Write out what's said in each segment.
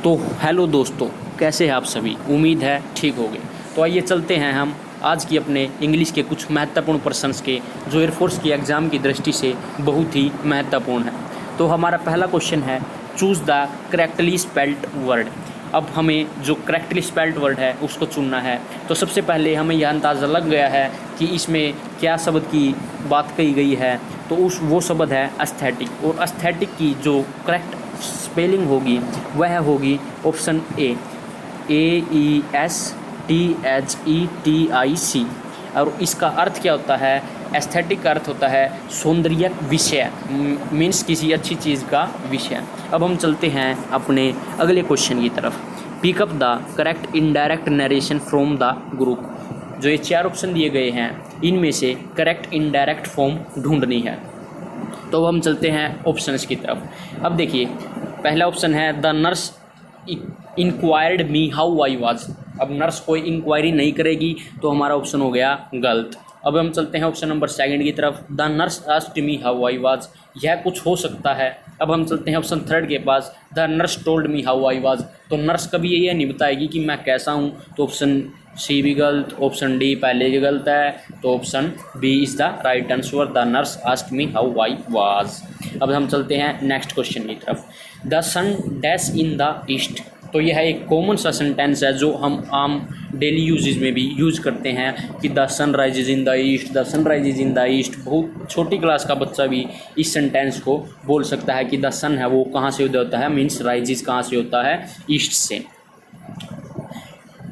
तो हेलो दोस्तों, कैसे हैं आप सभी। उम्मीद है ठीक होंगे। तो आइए चलते हैं हम आज की अपने इंग्लिश के कुछ महत्वपूर्ण प्रश्न के जो एयरफोर्स की एग्ज़ाम की दृष्टि से बहुत ही महत्वपूर्ण है। तो हमारा पहला क्वेश्चन है, choose the correctly spelled word. अब हमें जो करेक्टली स्पेल्ड वर्ड है उसको चुनना है। तो सबसे पहले हमें यह अंदाज़ा लग गया है कि इसमें क्या शब्द की बात कही गई है। तो वो शब्द है एस्थेटिक, और एस्थेटिक की जो करेक्ट स्पेलिंग होगी वह होगी ऑप्शन ए, AESTHETIC। और इसका अर्थ क्या होता है? एस्थेटिक का अर्थ होता है सौंदर्य विषय, मीन्स किसी अच्छी चीज़ का विषय। अब हम चलते हैं अपने अगले क्वेश्चन की तरफ। Pick up the correct indirect narration from the group. जो ये 4 ऑप्शन दिए गए हैं इनमें से करेक्ट इनडायरेक्ट फॉर्म ढूंढनी है। तो हम चलते हैं ऑप्शंस की तरफ। अब देखिए, पहला ऑप्शन है the nurse inquired me how I was. अब नर्स कोई इंक्वायरी नहीं करेगी तो हमारा ऑप्शन हो गया गलत। अब हम चलते हैं ऑप्शन नंबर 2 की तरफ, the nurse asked me how I was. यह कुछ हो सकता है। अब हम चलते हैं ऑप्शन 3 के पास, the nurse told me how I was. तो नर्स कभी ये नहीं बताएगी कि मैं कैसा हूँ। तो ऑप्शन सी भी गलत, ऑप्शन डी पहले भी गलत है। तो option B is the right answer, the nurse asked me how I was. अब हम चलते हैं नेक्स्ट क्वेश्चन की तरफ। The sun dash in the east. तो यह एक कॉमन सा सेंटेंस है जो हम आम डेली यूजेज में भी यूज़ करते हैं कि the sun rises in the east, the sun rises in the east. बहुत छोटी क्लास का बच्चा भी इस सेंटेंस को बोल सकता है कि द सन है वो कहाँ से उदय होता है, मीन्स राइजेज कहाँ से होता है, ईस्ट से।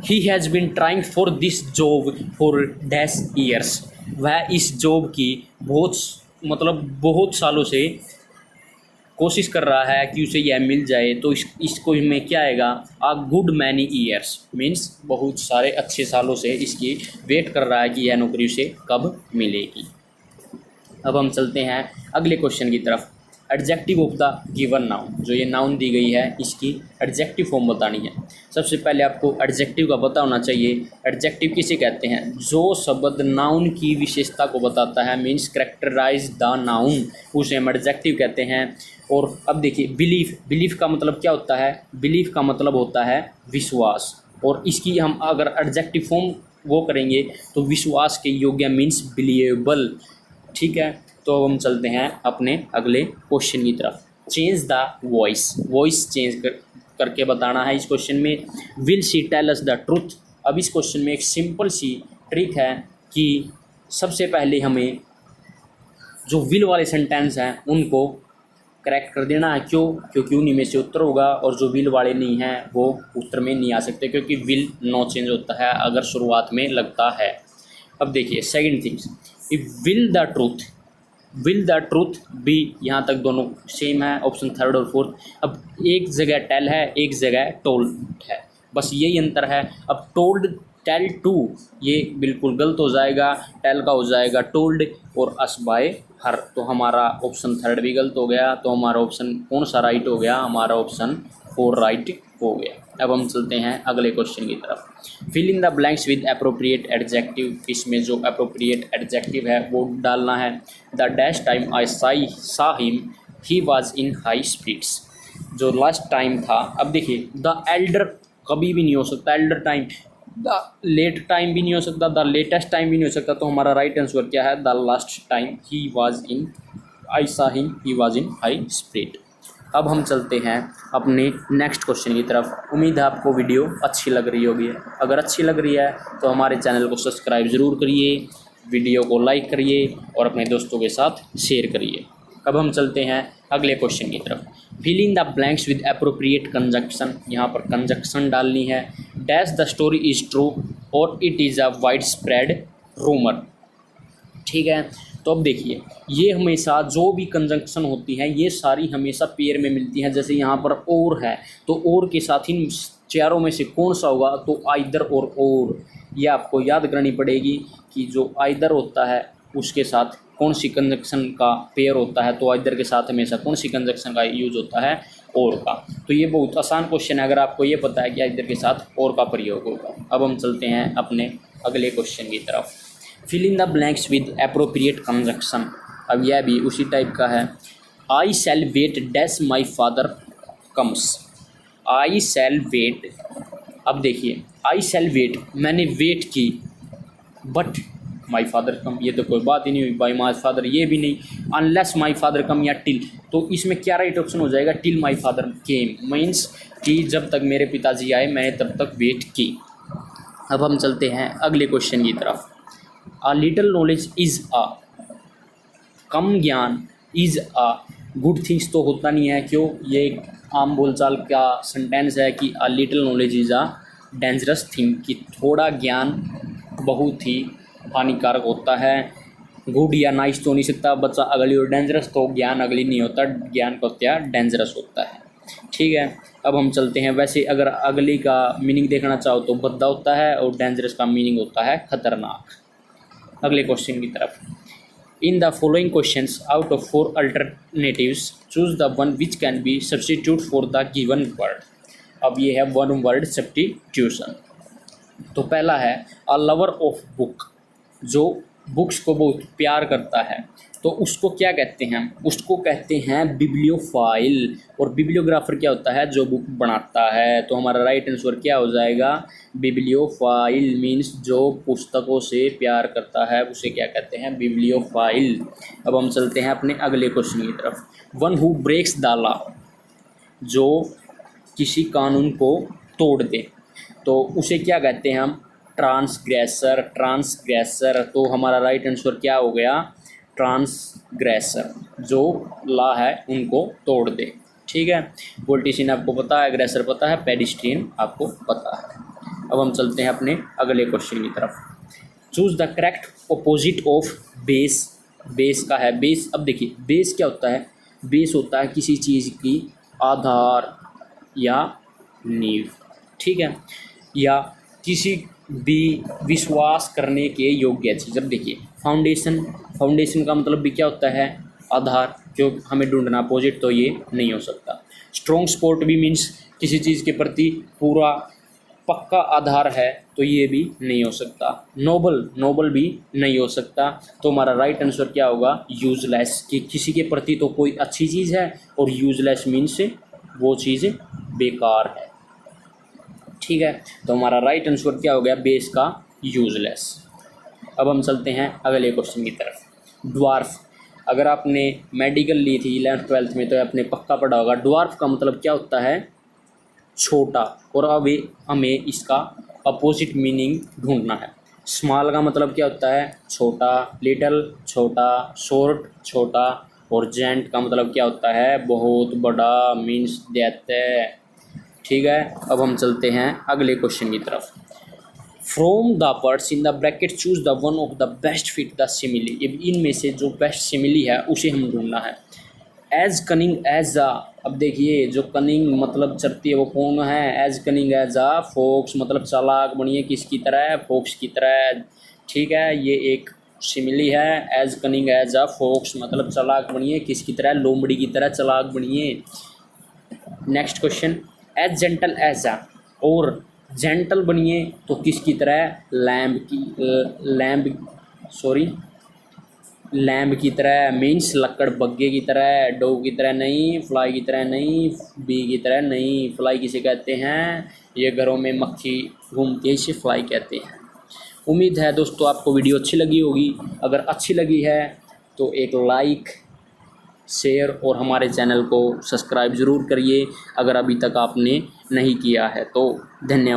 He has been trying for this job for dash years. वह इस जॉब की बहुत सालों से कोशिश कर रहा है कि उसे यह मिल जाए। तो इसको में क्या आएगा, आ गुड मैनी ईयर्स, मीन्स बहुत सारे अच्छे सालों से इसकी वेट कर रहा है कि यह नौकरी उसे कब मिलेगी। अब हम चलते हैं अगले क्वेश्चन की तरफ। Adjective of the given noun. जो ये नाउन दी गई है इसकी एडजेक्टिव फॉर्म बतानी है। सबसे पहले आपको एडजेक्टिव का पता होना चाहिए। एडजेक्टिव किसे कहते हैं? जो शब्द नाउन की विशेषता को बताता है, मीन्स कैरेक्टराइज द नाउन, उसे हम एडजेक्टिव कहते हैं। और अब देखिए, बिलीफ का मतलब क्या होता है? बिलीफ का मतलब होता है विश्वास। और इसकी हम अगर एडजेक्टिव फॉर्म वो करेंगे तो विश्वास के योग्य, मीन्स बिलीवेबल। ठीक है, तो हम चलते हैं अपने अगले क्वेश्चन की तरफ। चेंज द वॉइस चेंज करके बताना है इस क्वेश्चन में। Will she tell us the truth. अब इस क्वेश्चन में एक सिंपल सी ट्रिक है कि सबसे पहले हमें जो विल वाले सेंटेंस हैं उनको करेक्ट कर देना है। क्योंकि उन्हीं में से उत्तर होगा, और जो विल वाले नहीं हैं वो उत्तर में नहीं आ सकते, क्योंकि विल नो चेंज होता है अगर शुरुआत में लगता है। अब देखिए second things, if will the truth be, यहाँ तक दोनों सेम है, ऑप्शन 3 और 4। अब एक जगह टेल है, एक जगह टोल्ड है, बस यही अंतर है। अब टोल्ड टेल टू ये बिल्कुल गलत हो जाएगा, टेल का हो जाएगा टोल्ड, और अस बाय हर। तो हमारा ऑप्शन 3 भी गलत हो गया। तो हमारा ऑप्शन कौन सा राइट हो गया? हमारा ऑप्शन 4 राइट हो गया। अब हम चलते हैं अगले क्वेश्चन की तरफ। Fill in the blanks with appropriate adjective. इसमें जो अप्रोप्रिएट एडजेक्टिव है वो डालना है। द डैश टाइम आई सा him he was in high speeds. जो लास्ट टाइम था, अब देखिए द एल्डर कभी भी नहीं हो सकता, elder time. The late time भी नहीं हो सकता, द लेटेस्ट टाइम भी नहीं हो सकता। तो हमारा राइट आंसर क्या है? The last time he was in आई सा him he was in high speed. अब हम चलते हैं अपने नेक्स्ट क्वेश्चन की तरफ। उम्मीद है आपको वीडियो अच्छी लग रही होगी। अगर अच्छी लग रही है तो हमारे चैनल को सब्सक्राइब ज़रूर करिए, वीडियो को लाइक करिए और अपने दोस्तों के साथ शेयर करिए। अब हम चलते हैं अगले क्वेश्चन की तरफ। Fill in the blanks with appropriate conjunction. यहाँ पर कंजक्शन डालनी है। Dash the story is true और it is a wide spread rumour. ठीक है, तो अब देखिए, ये हमेशा जो भी कंजंक्शन होती हैं ये सारी हमेशा पेयर में मिलती हैं। जैसे यहाँ पर और है तो और के साथ इन चारों में से कौन सा होगा? तो आइदर और ये आपको याद करनी पड़ेगी कि जो आइदर होता है उसके साथ कौन सी कंजंक्शन का पेयर होता है। तो आइदर के साथ हमेशा कौन सी कंजंक्शन का यूज होता है? और का। तो ये बहुत आसान क्वेश्चन है अगर आपको ये पता है कि आइदर के साथ और का प्रयोग होगा। अब हम चलते हैं अपने अगले क्वेश्चन की तरफ। Fill in the blanks with appropriate conjunction. अब यह भी उसी टाइप का है। I shall wait dash my father comes. I shall wait, अब देखिए आई शैल वेट, मैंने वेट की, बट माई फादर कम, ये तो कोई बात ही नहीं हुई। बाई माई फादर ये भी नहीं, अनलेस माई फादर कम या टिल, तो इसमें क्या राइट ऑप्शन हो जाएगा, till my father came, means कि जब तक मेरे पिताजी आए मैंने तब तक वेट की। अब हम चलते हैं अगले क्वेश्चन की तरफ। A little knowledge is a, कम ज्ञान इज़ अ गुड थिंग्स तो होता नहीं है, क्यों, ये एक आम बोलचाल का सेंटेंस है कि अ little knowledge is a dangerous thing, कि थोड़ा ज्ञान बहुत ही हानिकारक होता है। गुड या नाइस तो नहीं सकता, बच्चा अगली और डेंजरस तो ज्ञान अगली नहीं होता, ज्ञान का क्या डेंजरस होता है। ठीक है, अब हम चलते हैं। वैसे अगर अगली का मीनिंग देखना चाहो तो भद्दा होता है और डेंजरस का मीनिंग होता है खतरनाक। अगले क्वेश्चन की तरफ। In the following questions out of 4 alternatives choose the one which can be substitute for the given word. अब ये है वन वर्ड सब्स्टिट्यूशन। तो पहला है अ लवर ऑफ बुक, जो बुक्स को बहुत प्यार करता है, तो उसको क्या कहते हैं, उसको कहते हैं बिब्लियोफाइल। और बिब्लियोग्राफर क्या होता है, जो बुक बनाता है। तो हमारा राइट आंसर क्या हो जाएगा, बिब्लियोफाइल मीन्स जो पुस्तकों से प्यार करता है उसे क्या कहते हैं, बिब्लियोफाइल। अब हम चलते हैं अपने अगले क्वेश्चन की तरफ। One who breaks the law, जो किसी कानून को तोड़ दे, तो उसे क्या कहते हैं हम, ट्रांसग्रेसर। ट्रांसग्रेसर, तो हमारा राइट आंसर क्या हो गया, ट्रांसग्रेसर, जो लॉ है उनको तोड़ दे। ठीक है, पॉलिटिशियन आपको पता है, अग्रेसर पता है, पेडिस्ट्रियन आपको पता है। अब हम चलते हैं अपने अगले क्वेश्चन की तरफ। Choose the correct opposite of base. Base का है बेस। अब देखिए बेस क्या होता है, बेस होता है किसी चीज़ की आधार या नींव, ठीक है, या किसी भी विश्वास करने के योग्य चीज़। अब देखिए फाउंडेशन, फाउंडेशन का मतलब भी क्या होता है, आधार, जो हमें ढूंढना, अपोजिट तो ये नहीं हो सकता। स्ट्रॉन्ग सपोर्ट भी मीन्स किसी चीज़ के प्रति पूरा पक्का आधार है, तो ये भी नहीं हो सकता। नोबल, नोबल भी नहीं हो सकता। तो हमारा राइट आंसर क्या होगा, यूजलेस, कि किसी के प्रति तो कोई अच्छी चीज़ है और यूजलेस मीन्स वो चीज़ बेकार है। ठीक है, तो हमारा राइट आंसर क्या हो गया, बेस का यूजलेस। अब हम चलते हैं अगले क्वेश्चन की तरफ। ड्वार्फ, अगर आपने मेडिकल ली थी 11th-12th में तो आपने पक्का पढ़ा होगा। ड्वार्फ का मतलब क्या होता है, छोटा, और अब हमें इसका अपोजिट मीनिंग ढूंढना है। स्मॉल का मतलब क्या होता है, छोटा, लिटल छोटा, शॉर्ट छोटा, और जेंट का मतलब क्या होता है, बहुत बड़ा, मीन्स दैत्य। ठीक है, अब हम चलते हैं अगले क्वेश्चन की तरफ। From the words in the bracket choose the one of the best fit the simile. इनमें से जो बेस्ट सिमिली है उसे हम ढूंढना है। एज कनिंग एज अ, अब देखिए जो कनिंग मतलब चरती है वो कौन है, as cunning as a fox, मतलब चालाक बनिए किसकी तरह, फोक्स की तरह। ठीक है, ये एक सिमिली है। As cunning as a fox मतलब चालाक बनिए किसकी तरह, लोमड़ी की तरह चालाक बनिए। Next question, as gentle as a, और जेंटल बनिए तो किसकी तरह, लैम्ब की तरह, मीन्स लक्कड़ बग्गे की तरह, डोव की तरह नहीं, फ्लाई की तरह नहीं, बी की तरह नहीं। फ्लाई किसे कहते हैं, ये घरों में मक्खी घूमती है, इसे फ्लाई कहते हैं। उम्मीद है दोस्तों आपको वीडियो अच्छी लगी होगी। अगर अच्छी लगी है तो एक लाइक, शेयर और हमारे चैनल को सब्सक्राइब ज़रूर करिए, अगर अभी तक आपने नहीं किया है तो। धन्यवाद।